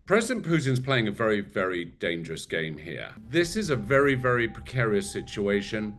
President Putin's playing a very, very dangerous game here. This is a very, very precarious situation.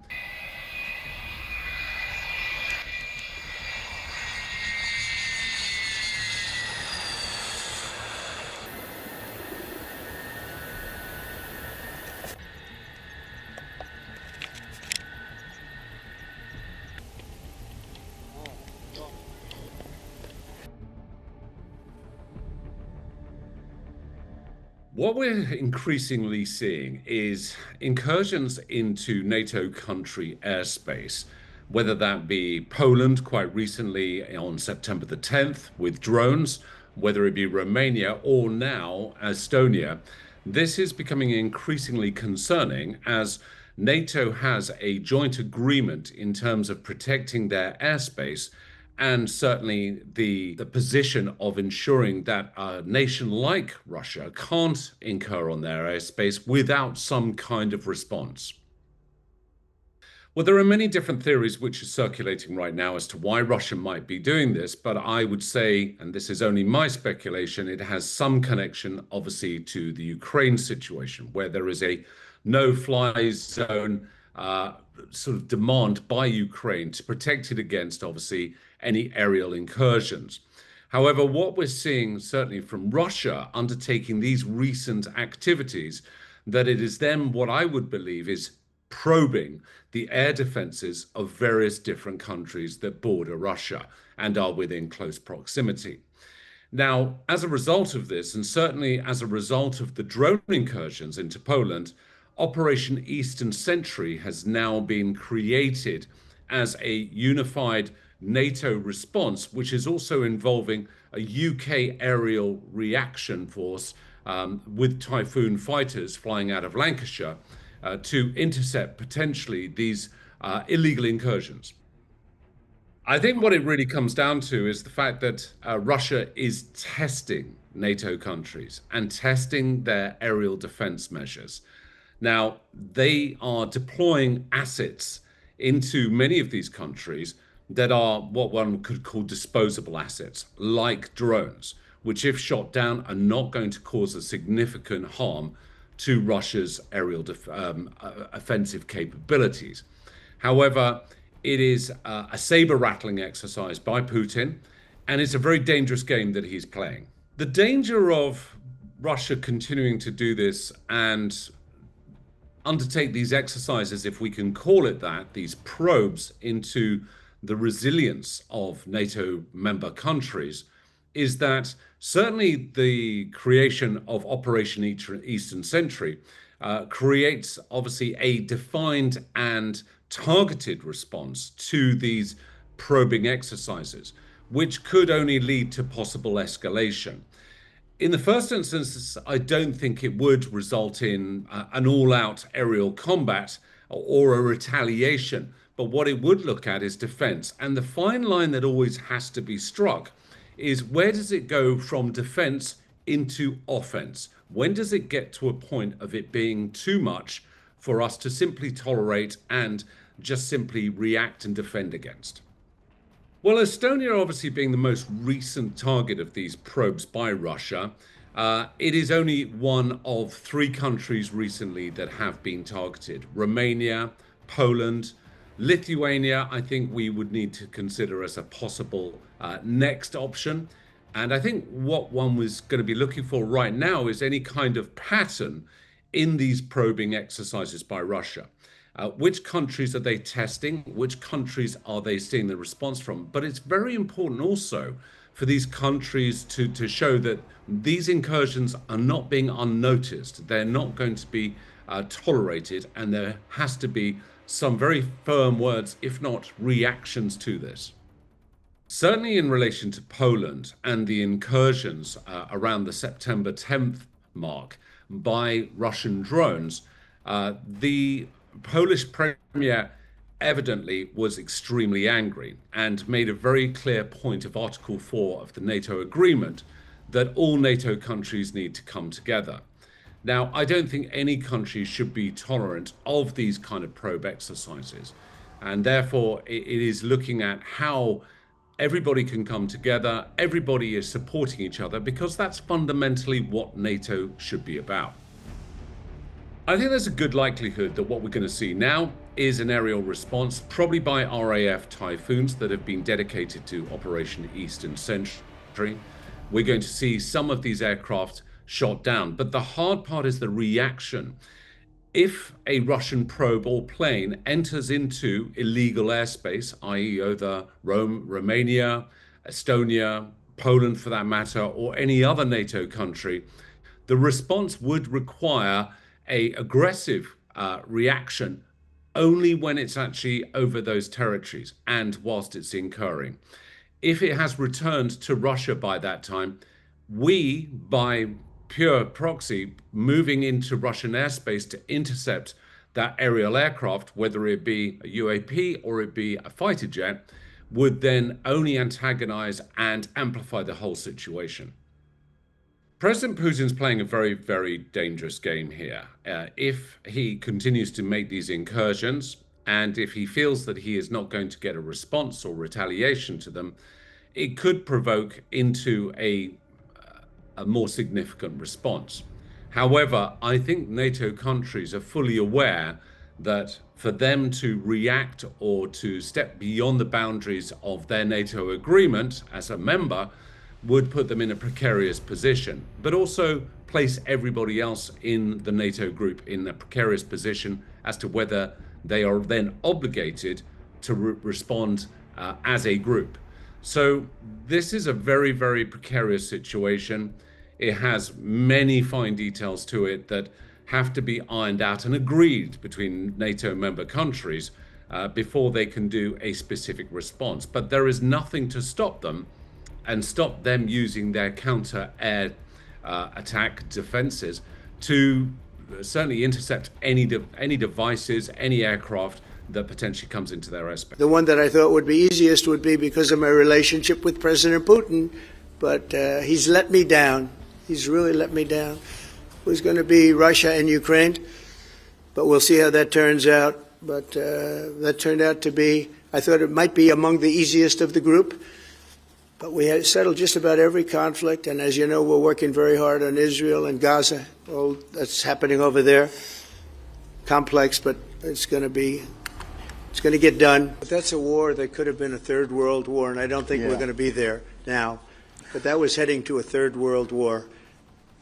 What we're increasingly seeing is incursions into NATO country airspace, whether that be Poland quite recently on September the 10th with drones, whether it be Romania or now Estonia. This is becoming increasingly concerning as NATO has a joint agreement in terms of protecting their airspace and certainly the position of ensuring that a nation like Russia can't incur on their airspace without some kind of response. Well, there are many different theories which are circulating right now as to why Russia might be doing this, but I would say, and this is only my speculation, it has some connection, obviously, to the Ukraine situation, where there is a no-fly zone sort of demand by Ukraine to protect it against, obviously, any aerial incursions. However, what we're seeing, certainly from Russia undertaking these recent activities, that it is them, what I would believe is probing the air defenses of various different countries that border Russia and are within close proximity. Now, as a result of this, and certainly as a result of the drone incursions into Poland, Operation Eastern Sentry has now been created as a unified NATO response, which is also involving a UK aerial reaction force with Typhoon fighters flying out of Lancashire to intercept potentially these illegal incursions. I think what it really comes down to is the fact that Russia is testing NATO countries and testing their aerial defense measures. Now, they are deploying assets into many of these countries that are what one could call disposable assets, like drones, which, if shot down, are not going to cause a significant harm to Russia's aerial offensive capabilities. However, it is a saber-rattling exercise by Putin, and it's a very dangerous game that he's playing. The danger of Russia continuing to do this and undertake these exercises, if we can call it that, these probes into the resilience of NATO member countries, is that certainly the creation of Operation Eastern Sentry creates obviously a defined and targeted response to these probing exercises, which could only lead to possible escalation. In the first instance, I don't think it would result in an all-out aerial combat or a retaliation, but what it would look at is defense. And the fine line that always has to be struck is, where does it go from defense into offense? When does it get to a point of it being too much for us to simply tolerate and just simply react and defend against? Well, Estonia obviously being the most recent target of these probes by Russia, it is only one of three countries recently that have been targeted. Romania, Poland, Lithuania, I think we would need to consider as a possible next option. And I think what one was going to be looking for right now is any kind of pattern in these probing exercises by Russia. Which countries are they testing? Which countries are they seeing the response from? But it's very important also for these countries to show that these incursions are not being unnoticed. They're not going to be tolerated, and there has to be some very firm words, if not reactions to this. Certainly in relation to Poland and the incursions around the September 10th mark by Russian drones, the Polish premier evidently was extremely angry and made a very clear point of Article 4 of the NATO agreement that all NATO countries need to come together. Now, I don't think any country should be tolerant of these kind of probe exercises, and therefore it is looking at how everybody can come together, everybody is supporting each other, because that's fundamentally what NATO should be about. I think there's a good likelihood that what we're going to see now is an aerial response, probably by RAF Typhoons that have been dedicated to Operation Eastern Sentry. We're going to see some of these aircraft shot down. But the hard part is the reaction. If a Russian probe or plane enters into illegal airspace, i.e. over Rome, Romania, Estonia, Poland for that matter, or any other NATO country, the response would require an aggressive reaction only when it's actually over those territories and whilst it's incurring. If it has returned to Russia by that time, we, by pure proxy, moving into Russian airspace to intercept that aerial aircraft, whether it be a UAP or it be a fighter jet, would then only antagonize and amplify the whole situation. President Putin's playing a very, very dangerous game here. If he continues to make these incursions, and if he feels that he is not going to get a response or retaliation to them, it could provoke into a more significant response. However, I think NATO countries are fully aware that for them to react or to step beyond the boundaries of their NATO agreement as a member would put them in a precarious position, but also place everybody else in the NATO group in a precarious position as to whether they are then obligated to respond as a group. So this is a very, very precarious situation. It has many fine details to it that have to be ironed out and agreed between NATO member countries before they can do a specific response. But there is nothing to stop them and stop them using their counter-air attack defenses to certainly intercept any devices, any aircraft that potentially comes into their airspace. The one that I thought would be easiest would be because of my relationship with President Putin, but he's let me down. He's really let me down. It was going to be Russia and Ukraine, but we'll see how that turns out. But that turned out to be, I thought it might be among the easiest of the group. But we had settled just about every conflict, and as you know, we're working very hard on Israel and Gaza. All that's happening over there. Complex, but it's going to get done. But that's a war that could have been a third world war, and I don't think we're going to be there now. But that was heading to a third world war,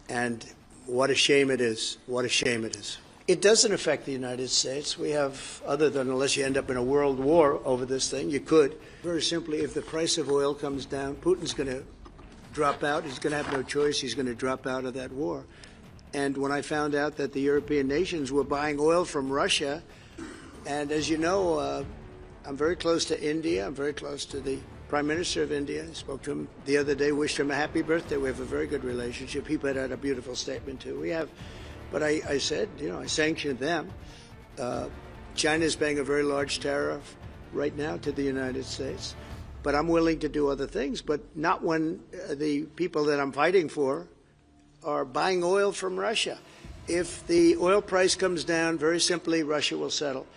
and what a shame it is. What a shame it is. It doesn't affect the United States. We have, other than unless you end up in a world war over this thing, you could. Very simply, if the price of oil comes down, Putin's going to drop out. He's going to have no choice. He's going to drop out of that war. And when I found out that the European nations were buying oil from Russia, and as you know, I'm very close to India. I'm very close to the Prime Minister of India. I spoke to him the other day, wished him a happy birthday. We have a very good relationship. He put out a beautiful statement, too. We have. But I said, I sanctioned them. China's paying a very large tariff right now to the United States. But I'm willing to do other things, but not when the people that I'm fighting for are buying oil from Russia. If the oil price comes down, very simply, Russia will settle.